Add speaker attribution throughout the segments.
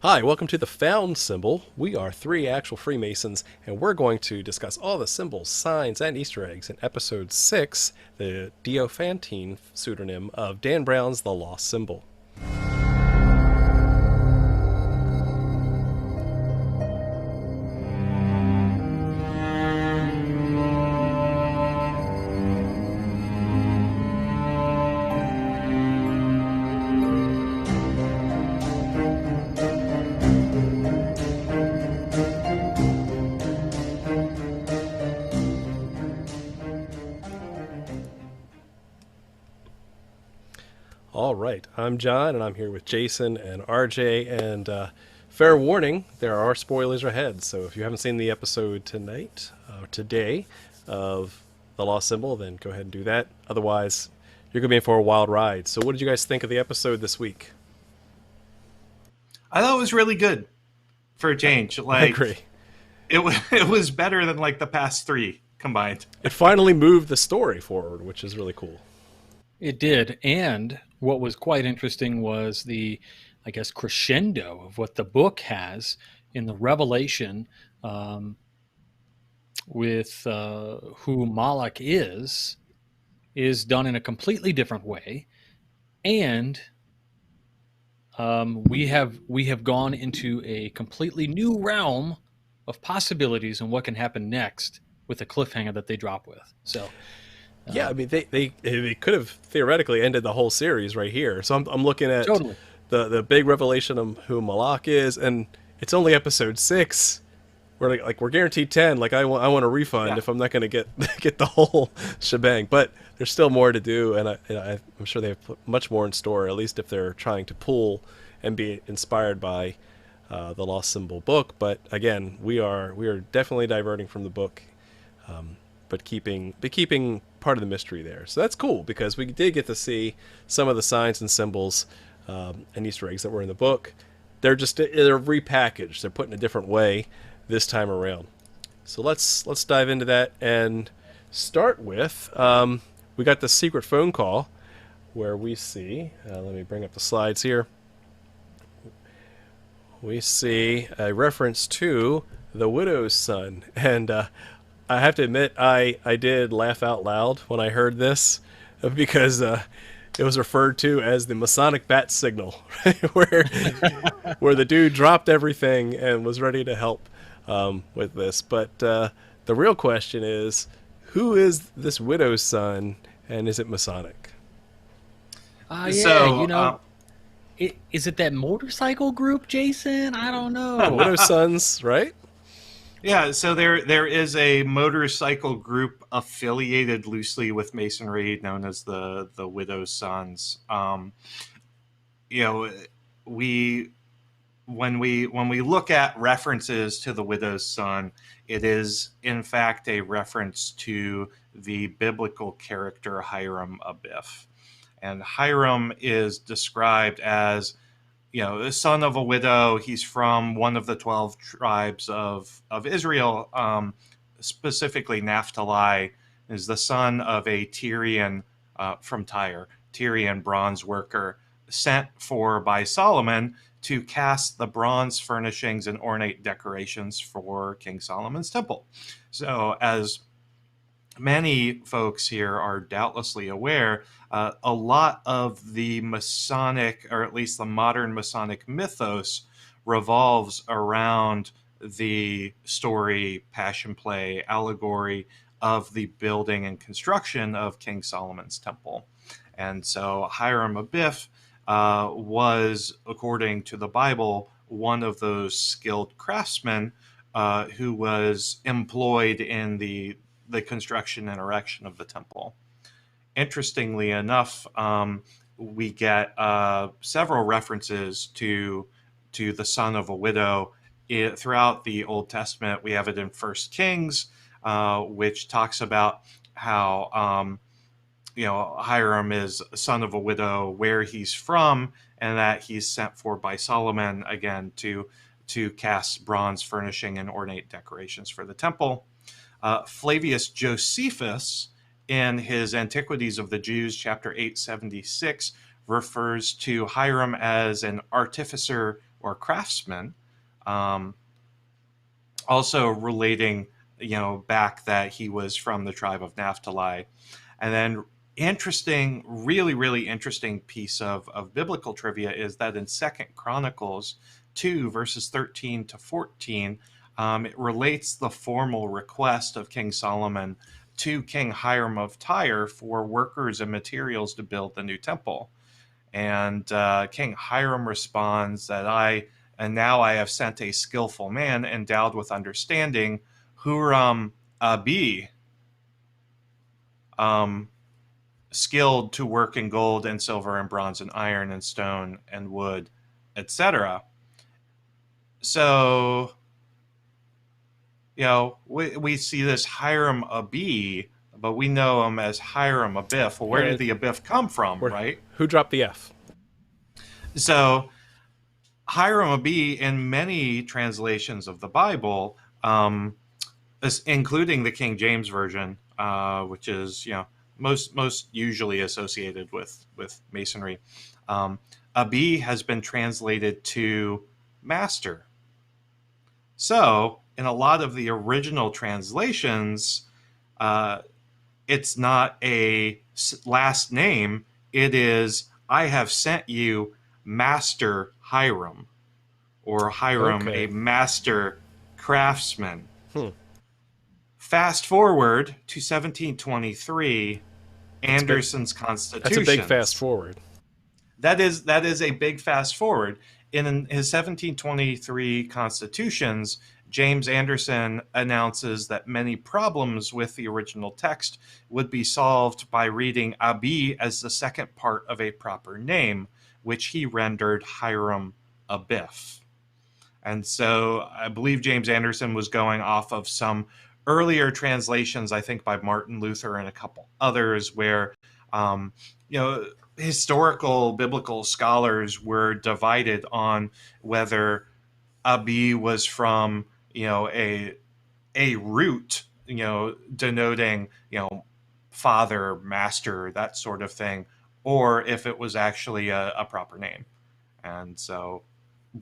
Speaker 1: Hi, welcome to the Found Symbol. We are three actual Freemasons, and we're going to discuss all the symbols, signs, and Easter eggs in episode 6, the Diophantine Pseudonym of Dan Brown's The Lost Symbol. All right, I'm John, and I'm here with Jason and RJ. And fair warning, there are spoilers ahead. So if you haven't seen the episode today of The Lost Symbol, then go ahead and do that. Otherwise, you're going to be in for a wild ride. So, what did you guys think of the episode this week?
Speaker 2: I thought it was really good for a change.
Speaker 1: I agree.
Speaker 2: It was better than like the past three combined.
Speaker 1: It finally moved the story forward, which is really cool.
Speaker 3: It did. And what was quite interesting was I guess, crescendo of what the book has in the revelation with who Moloch is done in a completely different way. And we have gone into a completely new realm of possibilities and what can happen next with the cliffhanger that they drop with. So
Speaker 1: yeah, I mean, they could have theoretically ended the whole series right here. So I'm looking at
Speaker 3: totally
Speaker 1: the big revelation of who Malak is, and it's only episode 6. We're like we're guaranteed 10. Like I want a refund if I'm not going to get the whole shebang. But there's still more to do, and I'm sure they have much more in store. At least if they're trying to pull and be inspired by the Lost Symbol book. But again, we are definitely diverting from the book. But keeping part of the mystery there. So that's cool because we did get to see some of the signs and symbols and Easter eggs that were in the book. They're repackaged. They're put in a different way this time around. So let's dive into that and start with we got the secret phone call where we see. Let me bring up the slides here. We see a reference to the widow's son, and I have to admit, I did laugh out loud when I heard this because it was referred to as the Masonic Bat Signal, where the dude dropped everything and was ready to help with this. But the real question is, who is this widow's son, and is it Masonic?
Speaker 3: Is it that motorcycle group, Jason? I don't know.
Speaker 1: Widow's sons, right?
Speaker 2: Yeah, so there is a motorcycle group affiliated loosely with Masonry known as the Widow's Sons. When we look at references to the Widow's Son, it is in fact a reference to the biblical character Hiram Abiff. And Hiram is described as the son of a widow. He's from one of the 12 tribes of Israel, specifically Naphtali, is the son of a Tyrian from Tyre, Tyrian bronze worker, sent for by Solomon to cast the bronze furnishings and ornate decorations for King Solomon's temple. So as many folks here are doubtlessly aware, a lot of the Masonic, or at least the modern Masonic mythos, revolves around the story, passion play, allegory of the building and construction of King Solomon's temple. And so Hiram Abiff was, according to the Bible, one of those skilled craftsmen who was employed in the construction and erection of the temple. Interestingly enough, we get several references to the son of a widow throughout the Old Testament. We have it in 1 Kings, which talks about how Hiram is a son of a widow, where he's from, and that he's sent for by Solomon again to cast bronze furnishing and ornate decorations for the temple. Flavius Josephus, in his Antiquities of the Jews, chapter 876, refers to Hiram as an artificer or craftsman. Also relating, back that he was from the tribe of Naphtali. And then really interesting piece of biblical trivia is that in 2 Chronicles 2, verses 13 to 14, it relates the formal request of King Solomon to King Hiram of Tyre for workers and materials to build the new temple. And King Hiram responds that now I have sent a skillful man endowed with understanding, Huram Abi, skilled to work in gold and silver and bronze and iron and stone and wood, etc. So, we see this Hiram Abi, but we know him as Hiram Abiff. Well, where did the Abiff come from, right?
Speaker 1: Who dropped the F?
Speaker 2: So Hiram Abi, in many translations of the Bible, including the King James Version, which is most usually associated with Masonry, Abi has been translated to master. So in a lot of the original translations, it's not a last name. It is, I have sent you Master Hiram, or Hiram, a master craftsman. Fast forward to 1723, Anderson's Constitution.
Speaker 1: That's a big fast forward.
Speaker 2: That is a big fast forward. In his 1723 Constitutions, James Anderson announces that many problems with the original text would be solved by reading Abi as the second part of a proper name, which he rendered Hiram Abiff. And so I believe James Anderson was going off of some earlier translations, I think by Martin Luther and a couple others, where historical biblical scholars were divided on whether Abi was from a root, denoting father, master, that sort of thing, or if it was actually a proper name. And so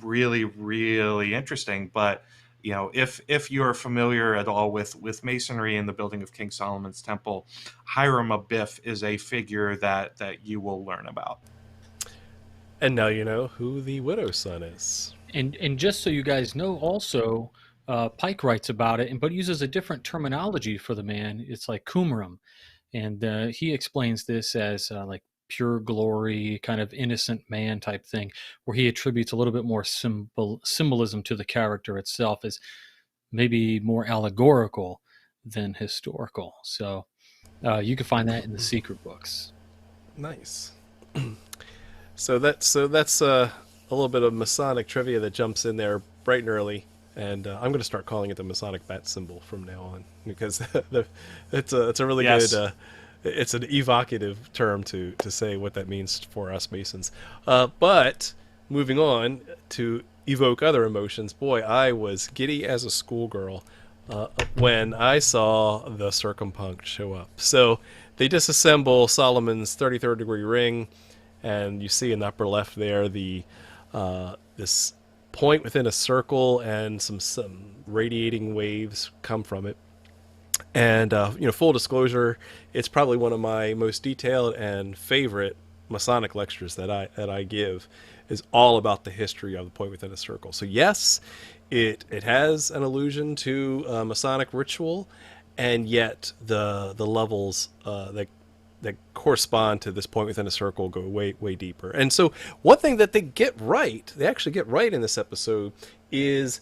Speaker 2: really, really interesting. But if you're familiar at all with Masonry and the building of King Solomon's Temple, Hiram Abiff is a figure that you will learn about.
Speaker 1: And now you know who the widow's son is.
Speaker 3: And just so you guys know, also, Pike writes about it, but uses a different terminology for the man. It's like Qumran. And he explains this as like pure glory, kind of innocent man type thing, where he attributes a little bit more symbolism to the character itself, as maybe more allegorical than historical. So you can find that in the secret books.
Speaker 1: Nice. So that's a little bit of Masonic trivia that jumps in there bright and early. And I'm going to start calling it the Masonic Bat Symbol from now on, because it's a really good, it's an evocative term to say what that means for us Masons. But moving on to evoke other emotions, boy, I was giddy as a schoolgirl when I saw the circumpunct show up. So they disassemble Solomon's 33rd degree ring, and you see in the upper left there the this point within a circle, and some radiating waves come from it. And full disclosure, it's probably one of my most detailed and favorite Masonic lectures that I give, is all about the history of the point within a circle. So yes, it has an allusion to Masonic ritual, and yet the levels that correspond to this point within a circle go way, way deeper. And so one thing that they actually get right in this episode, is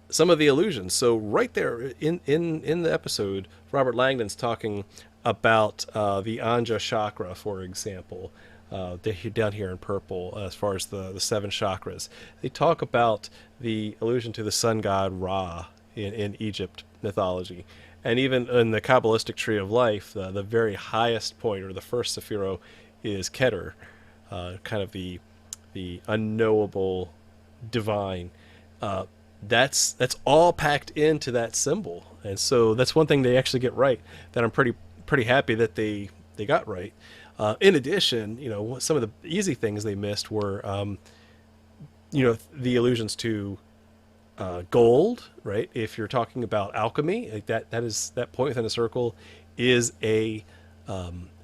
Speaker 1: some of the illusions. So right there in the episode, Robert Langdon's talking about the Anja chakra, for example, down here in purple, as far as the 7 chakras. They talk about the allusion to the sun god Ra in Egypt mythology. And even in the Kabbalistic tree of life, the very highest point, or the first Sephiro, is Keter, kind of the unknowable divine. That's all packed into that symbol. And so that's one thing they actually get right, that I'm pretty happy that they got right. In addition, some of the easy things they missed were the allusions to gold, right? If you're talking about alchemy, like that point within a circle is a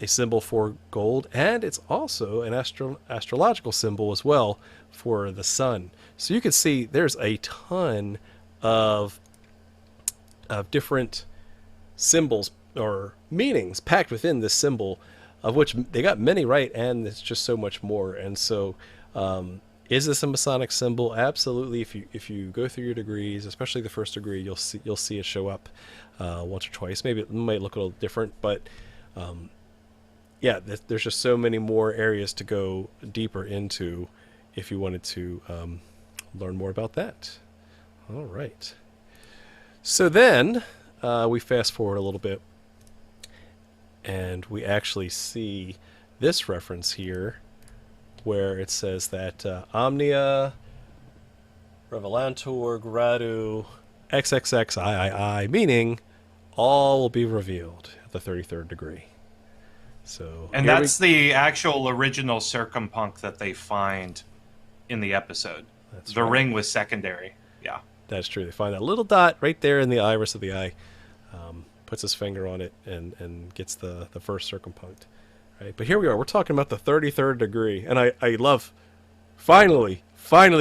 Speaker 1: symbol for gold, and it's also an astrological symbol as well for the sun. So you can see there's a ton of different symbols or meanings packed within this symbol, of which they got many right, and it's just so much more. And so, is this a Masonic symbol? Absolutely. If you go through your degrees, especially the first degree, you'll see it show up once or twice. Maybe it might look a little different, but yeah, there's just so many more areas to go deeper into if you wanted to learn more about that. All right. So then we fast forward a little bit, and we actually see this reference here where it says that Omnia Revelantur Gradu XXXIII, meaning all will be revealed at the 33rd degree. So,
Speaker 2: and that's the actual original circumpunct that they find in the episode. The ring was secondary. Yeah.
Speaker 1: That's true. They find that little dot right there in the iris of the eye, puts his finger on it, and gets the first circumpunct. Right? But here we are. We're talking about the 33rd degree. And I love, finally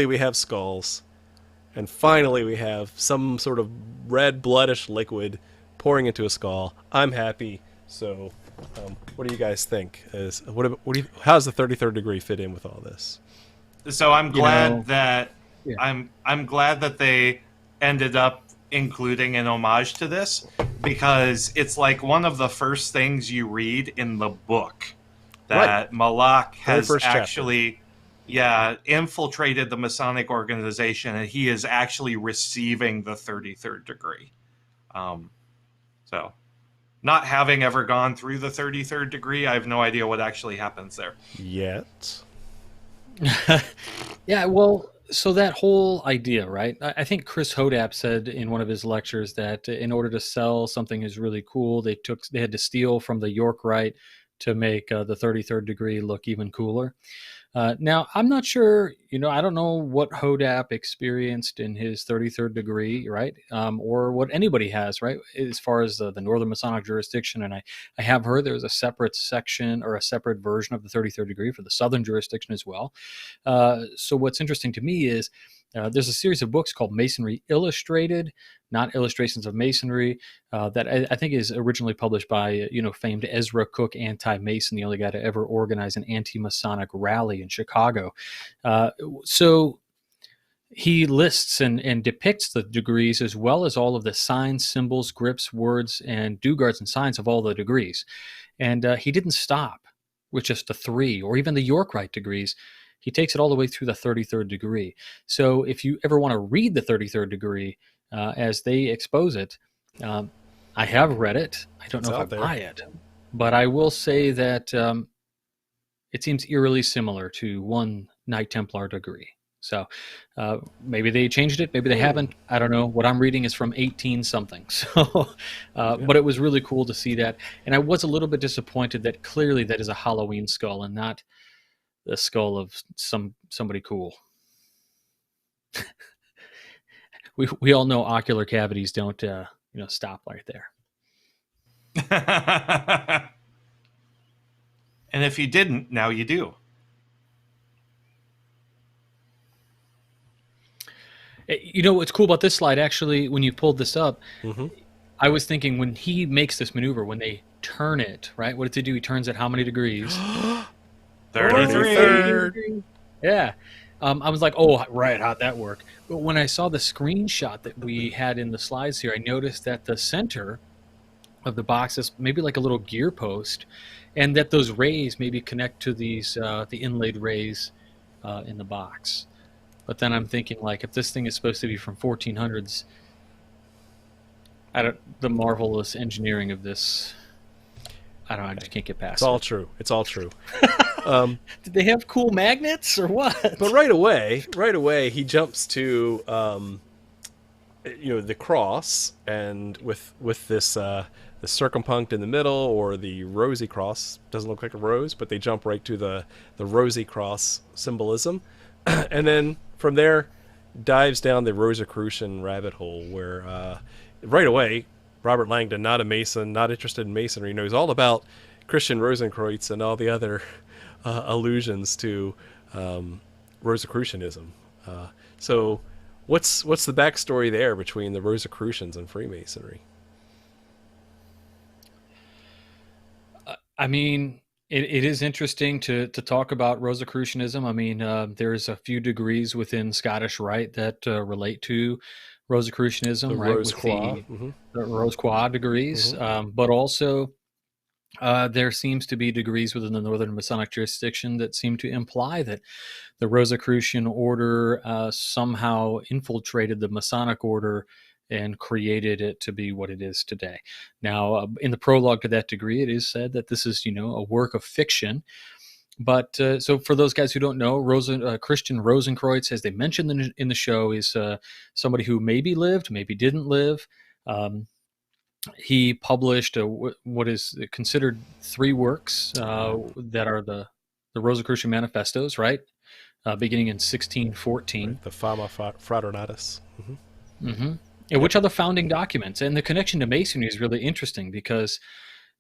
Speaker 1: we have skulls. And finally we have some sort of red bloodish liquid pouring into a skull. I'm happy. So what do you guys think? How's the 33rd degree fit in with all this?
Speaker 2: So I'm glad I'm glad that they ended up including an homage to this, because it's like one of the first things you read in the book that Malak has actually infiltrated the Masonic organization, and he is actually receiving the 33rd degree. So not having ever gone through the 33rd degree, I have no idea what actually happens there.
Speaker 1: Yet.
Speaker 3: Yeah, well, so that whole idea, right? I think Chris Hodap said in one of his lectures that in order to sell something is really cool, they had to steal from the York Rite to make the 33rd degree look even cooler. Now, I'm not sure, I don't know what Hodap experienced in his 33rd degree, right? Or what anybody has, right? As far as the Northern Masonic jurisdiction. And I have heard there's a separate section or a separate version of the 33rd degree for the Southern jurisdiction as well. So what's interesting to me is there's a series of books called Masonry Illustrated, not Illustrations of Masonry, that I think is originally published by, famed Ezra Cook, anti-Mason, the only guy to ever organize an anti-Masonic rally in Chicago. So he lists and depicts the degrees as well as all of the signs, symbols, grips, words, and dugars and signs of all the degrees. And he didn't stop with just the 3 or even the York Rite degrees. He takes it all the way through the 33rd degree. So if you ever want to read the 33rd degree as they expose it, I have read it. I don't know if I buy it. But I will say that it seems eerily similar to one Knight Templar degree. So maybe they changed it. Maybe they haven't. I don't know. What I'm reading is from 18-something. So, but it was really cool to see that. And I was a little bit disappointed that clearly that is a Halloween skull and not the skull of somebody cool. We all know ocular cavities don't stop right there.
Speaker 2: And if you didn't, now you do.
Speaker 3: What's cool about this slide, actually, when you pulled this up, I was thinking when he makes this maneuver, when they turn it, right? What does he do? He turns it how many degrees?
Speaker 2: 33rd.
Speaker 3: Yeah. I was like, oh, right, how'd that work? But when I saw the screenshot that we had in the slides here, I noticed that the center of the box is maybe like a little gear post, and that those rays maybe connect to these the inlaid rays in the box. But then I'm thinking, like, if this thing is supposed to be from 1400s, the marvelous engineering of this, I don't know, I just can't get past it.
Speaker 1: It's all true.
Speaker 3: Did they have cool magnets or what?
Speaker 1: But right away, he jumps to, the cross, and with this the circumpunct in the middle, or the rosy cross. Doesn't look like a rose, but they jump right to the rosy cross symbolism. And then from there, dives down the Rosicrucian rabbit hole where right away, Robert Langdon, not a Mason, not interested in Masonry, knows all about Christian Rosenkreuz and all the other allusions to Rosicrucianism. So, what's the backstory there between the Rosicrucians and Freemasonry?
Speaker 3: I mean, it is interesting to talk about Rosicrucianism. I mean, there's a few degrees within Scottish Rite that relate to Rosicrucianism,
Speaker 1: The
Speaker 3: right?
Speaker 1: Rose
Speaker 3: With
Speaker 1: Croix.
Speaker 3: the Rose Croix degrees, but also there seems to be degrees within the Northern Masonic jurisdiction that seem to imply that the Rosicrucian order somehow infiltrated the Masonic order and created it to be what it is today. Now, in the prologue to that degree, it is said that this is, a work of fiction. But so for those guys who don't know, Christian Rosenkreuz, as they mentioned in the show, is somebody who maybe lived, maybe didn't live. He published what is considered 3 works that are the Rosicrucian Manifestos, right? Beginning in 1614.
Speaker 1: Right, the Fama Fraternatus.
Speaker 3: Which are the founding documents. And the connection to Masonry is really interesting because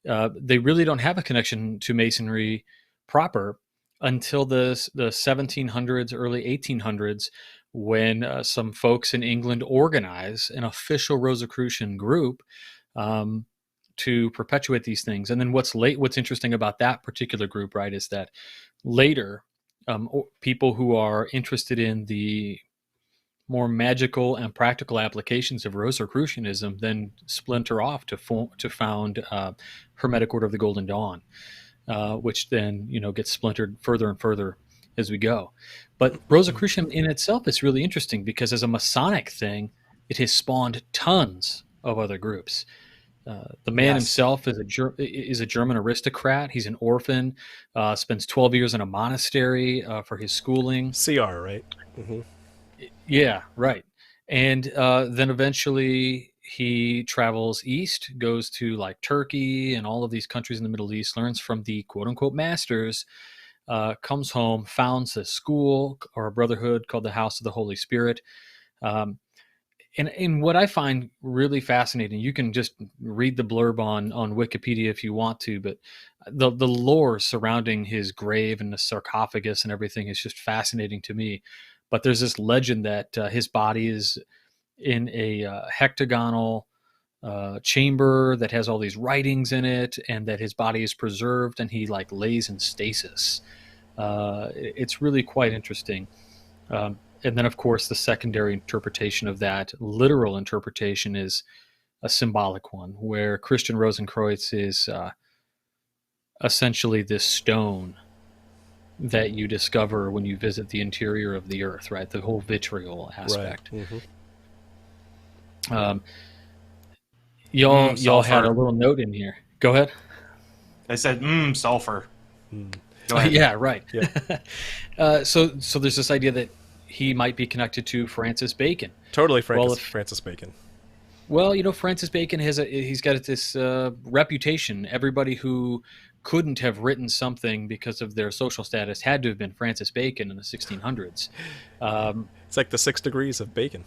Speaker 3: they really don't have a connection to Masonry proper until the 1700s, early 1800s, when some folks in England organize an official Rosicrucian group to perpetuate these things. And then what's interesting about that particular group, right, is that later people who are interested in the more magical and practical applications of Rosicrucianism then splinter off to found Hermetic Order of the Golden Dawn, which then gets splintered further and further as we go. But Rosicrucian in itself is really interesting because as a Masonic thing, it has spawned tons of other groups. The man himself is a German aristocrat. He's an orphan, spends 12 years in a monastery for his schooling.
Speaker 1: CR, right?
Speaker 3: Yeah, right. And then eventually he travels east, goes to like Turkey and all of these countries in the Middle East, learns from the quote unquote masters, comes home, founds a school or a brotherhood called the House of the Holy Spirit. And what I find really fascinating, you can just read the blurb on Wikipedia if you want to, but the lore surrounding his grave and the sarcophagus and everything is just fascinating to me. But there's this legend that his body is in a hectagonal chamber that has all these writings in it, and that his body is preserved, and he like lays in stasis. It's really quite interesting. And then, of course, the secondary interpretation of that, literal interpretation, is a symbolic one, where Christian Rosenkreuz is essentially this stone that you discover when you visit the interior of the earth, right? The whole vitriol aspect. Right. Y'all had a little note in here. Go ahead.
Speaker 2: I said, sulfur. Go ahead.
Speaker 3: Yeah, right. Yeah. So there's this idea that he might be connected to Francis Bacon.
Speaker 1: Totally Francis Bacon.
Speaker 3: Well, Francis Bacon he's got this reputation. Everybody who couldn't have written something because of their social status had to have been Francis Bacon in the 1600s.
Speaker 1: It's like the 6 degrees of Bacon.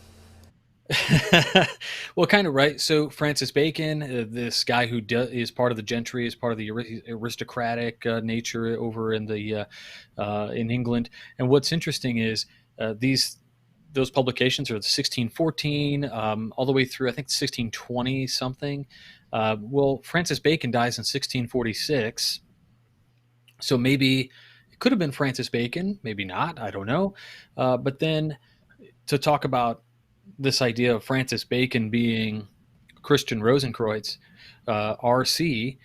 Speaker 3: Well, kind of, right. So Francis Bacon, this guy who is part of the gentry, is part of the aristocratic nature over in in England. And what's interesting is those publications are the 1614 all the way through, I think, 1620 something. Well, Francis Bacon dies in 1646, so maybe it could have been Francis Bacon, maybe not, I don't know. But then to talk about this idea of Francis Bacon being Christian Rosenkreuz, RC,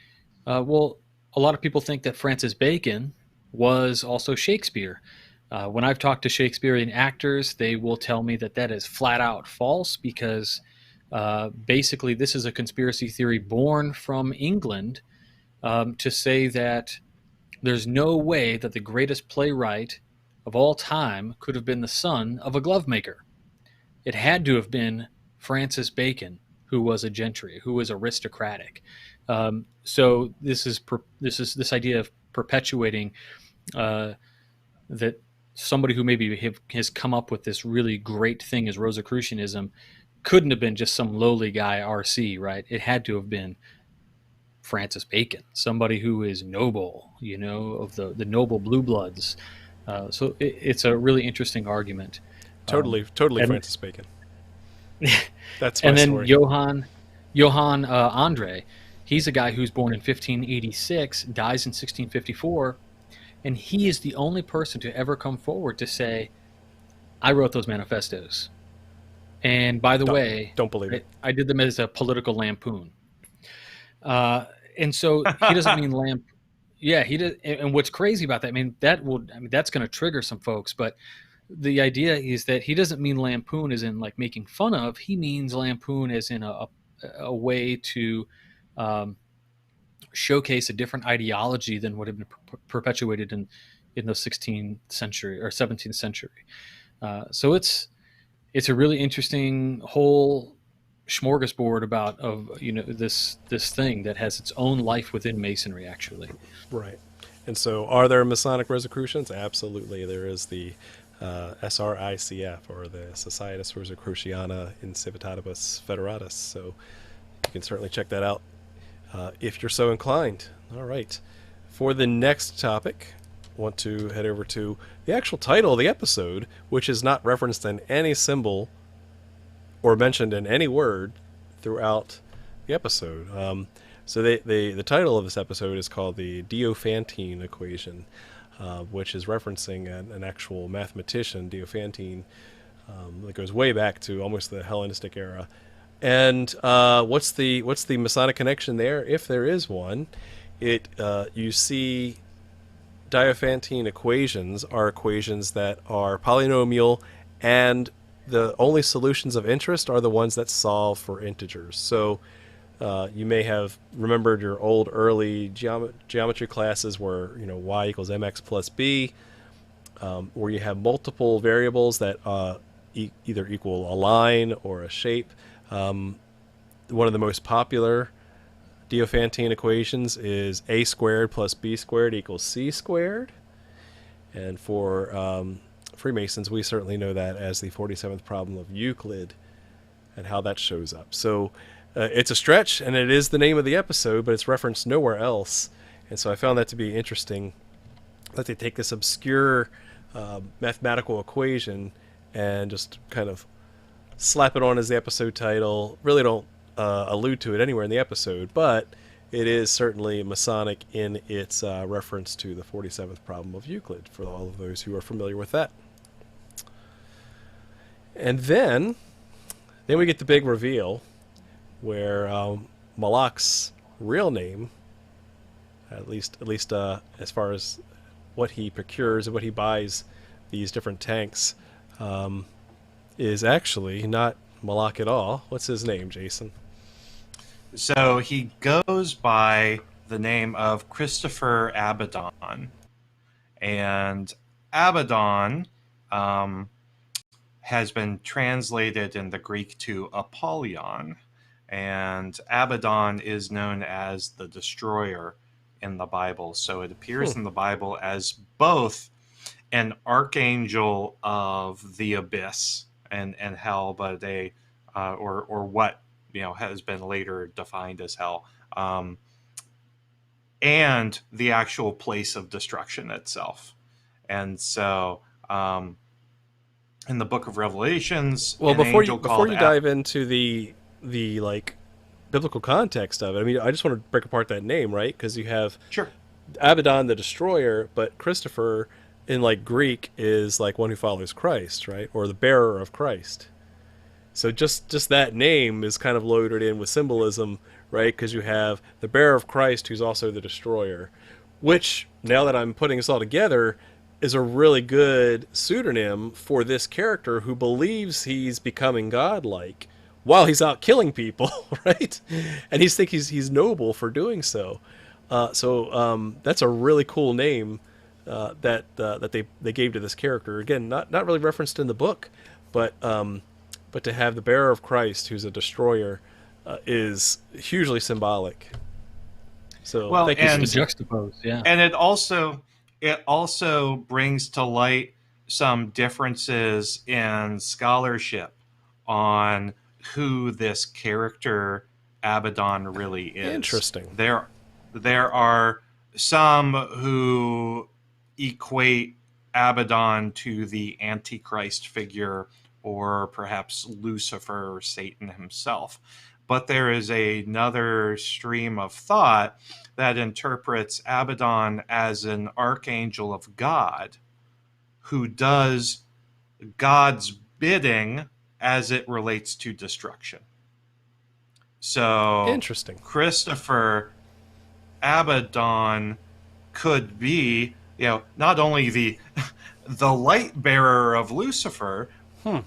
Speaker 3: well, a lot of people think that Francis Bacon was also Shakespeare. When I've talked to Shakespearean actors, they will tell me that is flat out false because basically this is a conspiracy theory born from England to say that there's no way that the greatest playwright of all time could have been the son of a glove maker. It had to have been Francis Bacon, who was a gentry, who was aristocratic. So this idea of perpetuating that somebody who maybe has come up with this really great thing as Rosicrucianism couldn't have been just some lowly guy RC, right? It had to have been Francis Bacon, somebody who is noble, of the noble blue bloods. So it's a really interesting argument.
Speaker 1: Totally
Speaker 3: and,
Speaker 1: Francis Bacon. That's my
Speaker 3: and then
Speaker 1: story.
Speaker 3: Johann Andre, he's a guy who's born in 1586, dies in 1654, and he is the only person to ever come forward to say, I wrote those manifestos. And by the way,
Speaker 1: don't believe it.
Speaker 3: I did them as a political lampoon. And so he doesn't mean lamp. Yeah, he does. And what's crazy about that, that's going to trigger some folks, but the idea is that he doesn't mean lampoon as in like making fun of. He means lampoon as in a way to showcase a different ideology than would have been perpetuated in the 16th century or 17th century. So it's a really interesting whole smorgasbord this thing that has its own life within Masonry, actually.
Speaker 1: Right. And so are there Masonic Rosicrucians? Absolutely. There is the SRICF, or the Societas Rosicruciana in Civitatibus Federatis. So you can certainly check that out if you're so inclined. All right. For the next topic, I want to head over to the actual title of the episode, which is not referenced in any symbol or mentioned in any word throughout the episode. So the title of this episode is called the Diophantine Equation, which is referencing an actual mathematician, Diophantine, that goes way back to almost the Hellenistic era. And what's the Masonic connection there, if there is one? You see Diophantine equations are equations that are polynomial, and the only solutions of interest are the ones that solve for integers. So you may have remembered your old early geometry classes where y equals mx plus b, where you have multiple variables that either equal a line or a shape. One of the most popular Diophantine equations is a squared plus b squared equals c squared. And for Freemasons, we certainly know that as the 47th problem of Euclid and how that shows up. So it's a stretch, and it is the name of the episode, but it's referenced nowhere else. And so I found that to be interesting, that they take this obscure mathematical equation and just kind of slap it on as the episode title. Really don't allude to it anywhere in the episode, but it is certainly Masonic in its reference to the 47th problem of Euclid, for all of those who are familiar with that. And then we get the big reveal, where Malak's real name, at least as far as what he procures and what he buys these different tanks, is actually not Malak at all. What's his name, Jason?
Speaker 2: So he goes by the name of Christopher Abaddon. And Abaddon has been translated in the Greek to Apollyon. And Abaddon is known as the destroyer in the Bible. So it appears in the Bible as both an archangel of the abyss and hell, but or what has been later defined as hell, and the actual place of destruction itself. And so in the book of Revelations,
Speaker 1: before you dive into the like biblical context of it, I just want to break apart that name, right? Because you have Abaddon the destroyer, but Christopher in like Greek is like one who follows Christ, right? Or the bearer of Christ. So just that name is kind of loaded in with symbolism, right? Because you have the bearer of Christ, who's also the destroyer, which, now that I'm putting this all together, is a really good pseudonym for this character who believes he's becoming godlike while he's out killing people, right? And he thinks he's noble for doing so. So that's a really cool name that they gave to this character. Again, not really referenced in the book, but to have the bearer of Christ, who's a destroyer, is hugely symbolic. So
Speaker 2: well,
Speaker 3: and juxtapose, yeah.
Speaker 2: And it also brings to light some differences in scholarship on who this character Abaddon really is.
Speaker 1: Interesting.
Speaker 2: There are some who equate Abaddon to the Antichrist figure, or perhaps Lucifer or Satan himself. But there is another stream of thought that interprets Abaddon as an archangel of God who does God's bidding as it relates to destruction. So
Speaker 1: Interesting.
Speaker 2: Christopher Abaddon could be, not only the light bearer of Lucifer,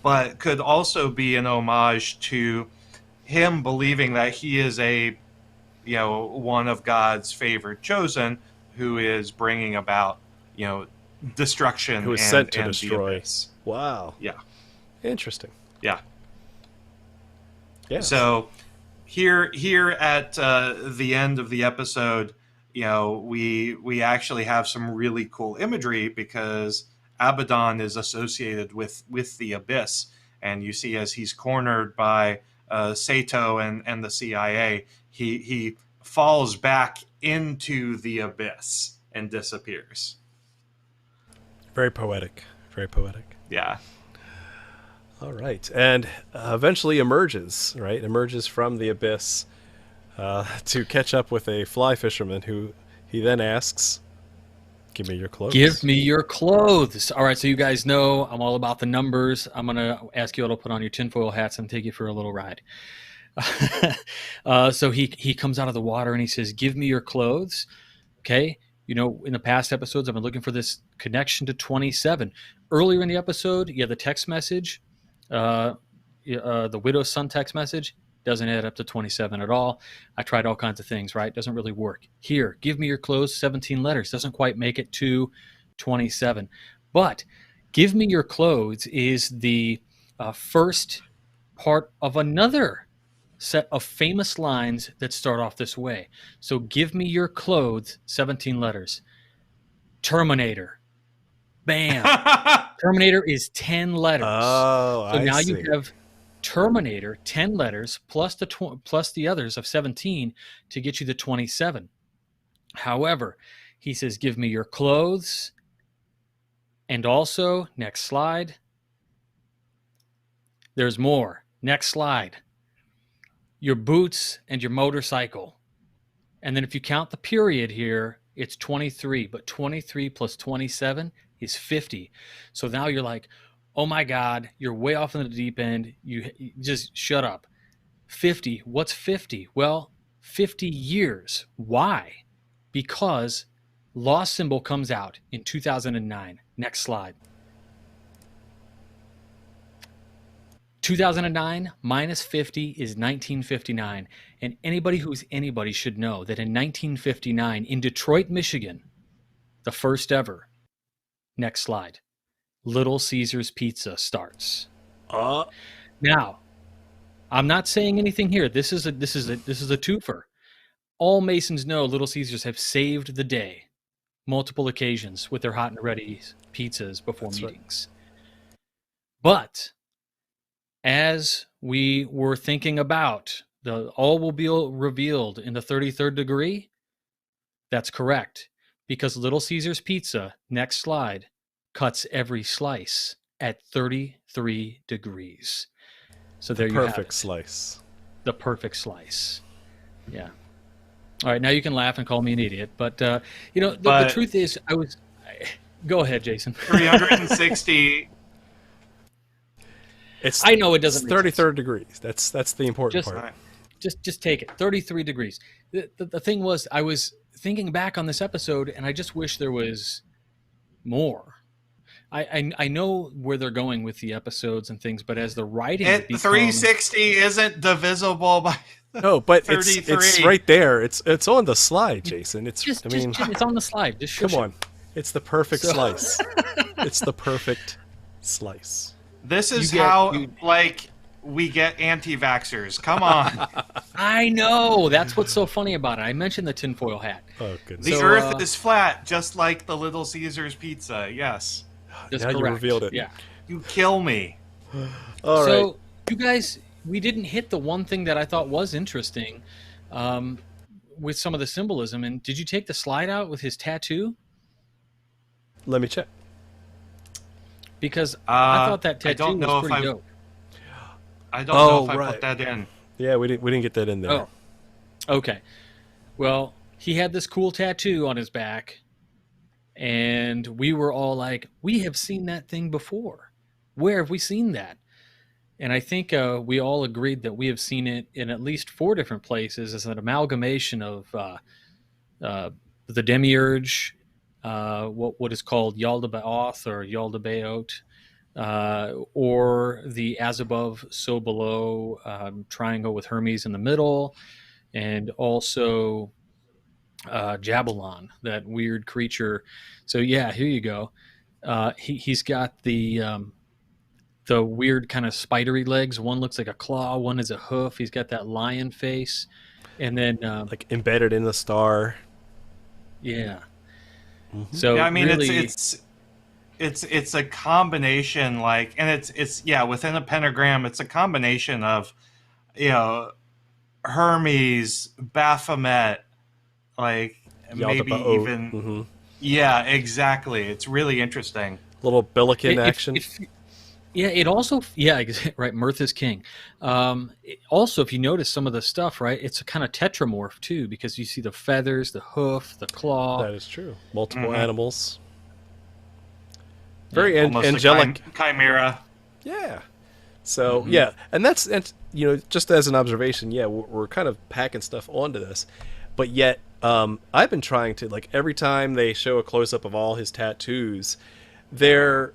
Speaker 2: but could also be an homage to him believing that he is one of God's favored chosen, who is bringing about, destruction.
Speaker 1: Who is sent to destroy. Wow.
Speaker 2: Yeah.
Speaker 1: Interesting.
Speaker 2: Yeah.
Speaker 1: Yeah.
Speaker 2: So here at the end of the episode, we actually have some really cool imagery, because Abaddon is associated with the abyss, and you see as he's cornered by Sato and the CIA, he falls back into the abyss and disappears.
Speaker 1: Very poetic. Very poetic.
Speaker 2: Yeah.
Speaker 1: All right. And eventually emerges from the abyss to catch up with a fly fisherman who he then asks, "Give me your clothes."
Speaker 3: Give me your clothes. All right, so you guys know I'm all about the numbers. I'm going to ask you all to put on your tinfoil hats and take you for a little ride. So he comes out of the water and he says, "Give me your clothes." Okay. In the past episodes, I've been looking for this connection to 27. Earlier in the episode, you have the text message, the widow's son text message. Doesn't add up to 27 at all. I tried all kinds of things, right? Doesn't really work. Here, give me your clothes, 17 letters. Doesn't quite make it to 27. But give me your clothes is the first part of another set of famous lines that start off this way. So give me your clothes, 17 letters. Terminator. Bam. Terminator is 10 letters.
Speaker 1: Oh,
Speaker 3: so
Speaker 1: I
Speaker 3: now
Speaker 1: see.
Speaker 3: you have Terminator, 10 letters, plus the others of 17 to get you the 27. However, he says, give me your clothes. And also, next slide. There's more. Next slide. Your boots and your motorcycle. And then if you count the period here, it's 23. But 23 plus 27 is 50. So now you're like, oh my God, you're way off in the deep end. You just shut up. 50. What's 50? Well, 50 years. Why? Because Lost Symbol comes out in 2009. Next slide. 2009 minus 50 is 1959. And anybody who's anybody should know that in 1959 in Detroit, Michigan, the first ever, next slide, Little Caesars Pizza starts. Now, I'm not saying anything here. This is a twofer. All Masons know Little Caesars have saved the day multiple occasions with their hot and ready pizzas before meetings. Right. But as we were thinking about all will be revealed in the 33rd degree, that's correct. Because Little Caesars Pizza, next slide, cuts every slice at 33 degrees. So there you have it.
Speaker 1: Perfect slice.
Speaker 3: The perfect slice. Yeah. All right, now you can laugh and call me an idiot, but the truth is, go ahead, Jason.
Speaker 2: 360.
Speaker 3: I know it doesn't.
Speaker 1: It's 33rd degrees. That's the important part.
Speaker 3: Just take it. 33 degrees. The thing was, I was thinking back on this episode, and I just wish there was more. I know where they're going with the episodes and things, but as the writing becomes...
Speaker 2: 360 isn't divisible by
Speaker 1: no, but
Speaker 2: 33.
Speaker 1: it's right there. It's on the slide, Jason. It's
Speaker 3: it's on the slide. Just
Speaker 1: come on. It's the perfect slice. It's the perfect slice.
Speaker 2: This is how we get anti-vaxxers. Come on.
Speaker 3: I know. That's what's so funny about it. I mentioned the tinfoil hat.
Speaker 1: Oh, goodness.
Speaker 2: The earth is flat, just like the Little Caesars pizza. Yes.
Speaker 3: That's
Speaker 1: now
Speaker 3: correct.
Speaker 1: you revealed it.
Speaker 3: Yeah.
Speaker 2: You kill me.
Speaker 1: All right.
Speaker 3: So you guys, we didn't hit the one thing that I thought was interesting with some of the symbolism. And did you take the slide out with his tattoo?
Speaker 1: Let me check.
Speaker 3: Because I thought that
Speaker 2: I
Speaker 3: tattoo
Speaker 2: don't know
Speaker 3: was
Speaker 2: if
Speaker 3: pretty
Speaker 2: I.
Speaker 3: dope.
Speaker 2: I don't know if I
Speaker 1: right.
Speaker 2: put that in.
Speaker 1: Yeah, we didn't get that in there.
Speaker 3: Oh, okay. Well, he had this cool tattoo on his back, and we were all like, "We have seen that thing before. Where have we seen that?" And I think we all agreed that we have seen it in at least 4 different places as an amalgamation of the Demiurge, what is called Yaldabaoth or Yaldabaoth, or the as above, so below triangle with Hermes in the middle, and also Jabalon, that weird creature. So yeah, here you go. He's got the weird kind of spidery legs. One looks like a claw, one is a hoof. He's got that lion face, and then
Speaker 1: Like embedded in the star.
Speaker 3: yeah.
Speaker 1: Mhm.
Speaker 3: So
Speaker 2: Yeah, I mean
Speaker 3: really,
Speaker 2: it's a combination, like, and it's within a pentagram, it's a combination of, Hermes, Baphomet, like maybe
Speaker 1: Yaldabaoth.
Speaker 2: even
Speaker 1: Mm-hmm.
Speaker 2: yeah, exactly. It's really interesting.
Speaker 1: Little Billiken
Speaker 3: It- it-
Speaker 1: action.
Speaker 3: yeah, it also right. Mirth is king. Also, if you notice some of the stuff, right, it's a kind of tetramorph too, because you see the feathers, the hoof, the claw.
Speaker 1: That is true. Multiple
Speaker 2: Mhm.
Speaker 1: animals. Very
Speaker 2: Almost
Speaker 1: angelic.
Speaker 2: a chimera.
Speaker 1: Yeah. So yeah, and just as an observation, yeah, we're kind of packing stuff onto this, but yet I've been trying to, like, every time they show a close up of all his tattoos, they're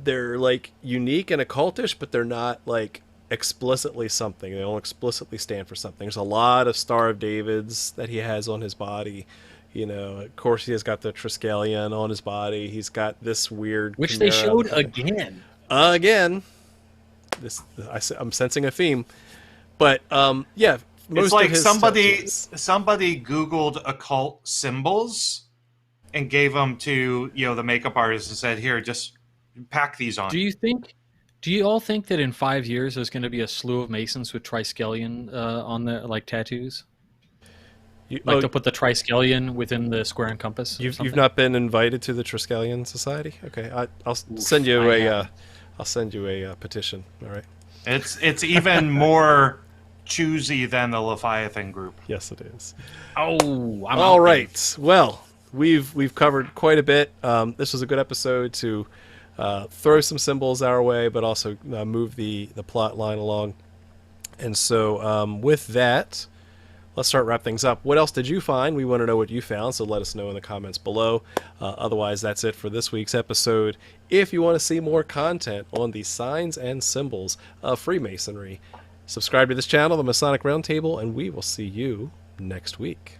Speaker 1: like unique and occultish, but they're not like explicitly something. They don't explicitly stand for something. There's a lot of Star of Davids that he has on his body. Of course, he has got the Triskelion on his body. He's got this weird
Speaker 3: Which they
Speaker 1: chimera
Speaker 3: showed
Speaker 1: thing.
Speaker 3: again.
Speaker 1: I'm sensing a theme, but yeah, most
Speaker 2: It's like
Speaker 1: of his
Speaker 2: somebody
Speaker 1: tattoos.
Speaker 2: Googled occult symbols and gave them to the makeup artist and said, "Here, just pack these on."
Speaker 3: Do you all think that in 5 years there's going to be a slew of Masons with Triskelion on their like tattoos? Like they'll put the Triskelion within the square and compass.
Speaker 1: You've not been invited to the Triskelion Society? Okay, I'll send you I'll send you a petition. All right.
Speaker 2: It's even more choosy than the Leviathan group.
Speaker 1: Yes, it is.
Speaker 3: Oh, I'm
Speaker 1: All
Speaker 3: out
Speaker 1: right.
Speaker 3: then.
Speaker 1: Well, we've covered quite a bit. This was a good episode to throw some symbols our way, but also move the plot line along. And so with that, let's start wrap things up. What else did you find? We want to know what you found, so let us know in the comments below. Otherwise, that's it for this week's episode. If you want to see more content on the signs and symbols of Freemasonry, subscribe to this channel, the Masonic Roundtable, and we will see you next week.